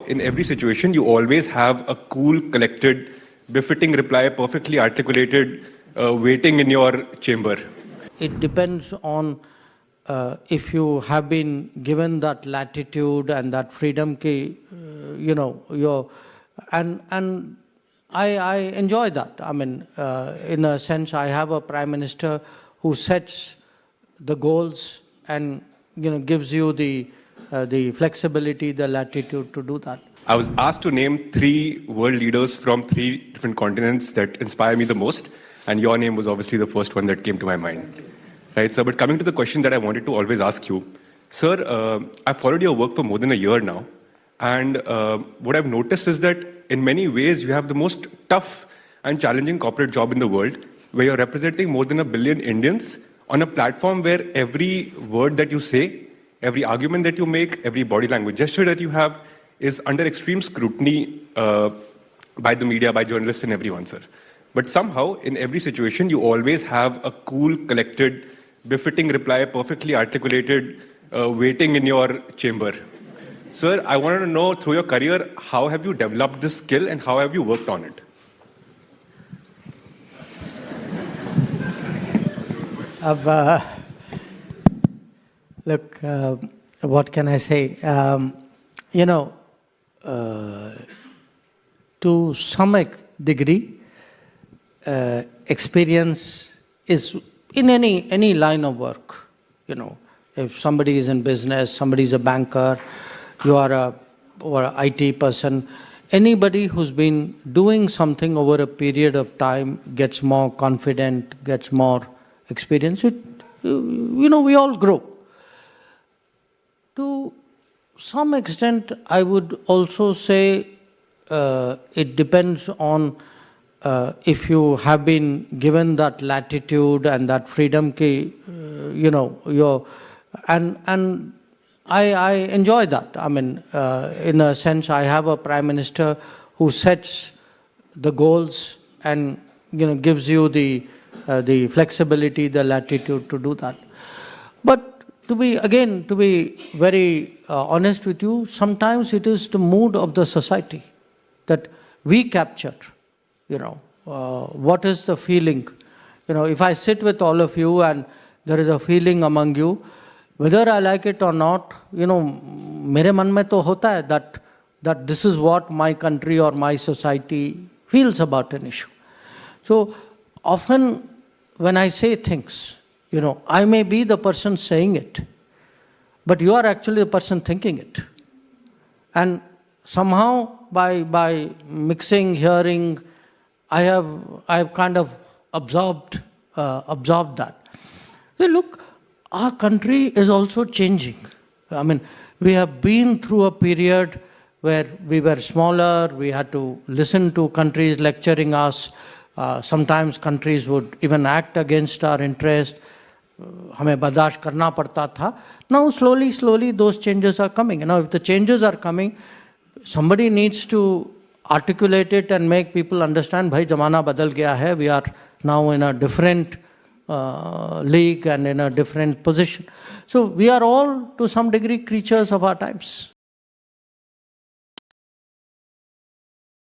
in every situation, you always have a cool, collected, befitting reply, perfectly articulated, waiting in your chamber? It depends on if you have been given that latitude and that freedom ki, and I enjoy that. I mean, in a sense, I have a prime minister who sets the goals and gives you the flexibility, the latitude to do that. I was asked to name 3 world leaders from 3 different continents that inspire me the most, and your name was obviously the first one that came to my mind. Right, sir, but coming to the question that I wanted to always ask you, sir, I've followed your work for more than a year now, and what I've noticed is that in many ways you have the most tough and challenging corporate job in the world, where you're representing more than 1 billion Indians on a platform where every word that you say, every argument that you make, every body language gesture that you have is under extreme scrutiny by the media, by journalists and everyone, sir. But somehow, in every situation, you always have a cool, collected, befitting reply, perfectly articulated, waiting in your chamber. Sir, I wanted to know, through your career, how have you developed this skill and how have you worked on it? Look, what can I say? To some degree, experience is in any line of work. If somebody is in business, somebody is a banker, you are an IT person, anybody who's been doing something over a period of time gets more confident, gets more experience. We all grow. To some extent, I would also say it depends on if you have been given that latitude and that freedom ki, and I enjoy that. I mean, in a sense, I have a prime minister who sets the goals and gives you the flexibility, the latitude to do that. But to be very honest with you, sometimes it is the mood of the society that we capture. What is the feeling? If I sit with all of you and there is a feeling among you, whether I like it or not, mere man mein to hota hai that this is what my country or my society feels about an issue. So often when I say things, I may be the person saying it, but you are actually the person thinking it. And somehow by mixing, hearing, I have kind of absorbed that. Hey, look, our country is also changing. I mean, we have been through a period where we were smaller, we had to listen to countries lecturing us. Sometimes countries would even act against our interest. हमें बर्दाश्त करना पड़ता था. Now slowly those changes are coming. If the changes are coming, somebody needs to articulate it and make people understand, bhai zamana badal gaya hai, we are now in a different league and in a different position. So we are all to some degree creatures of our times.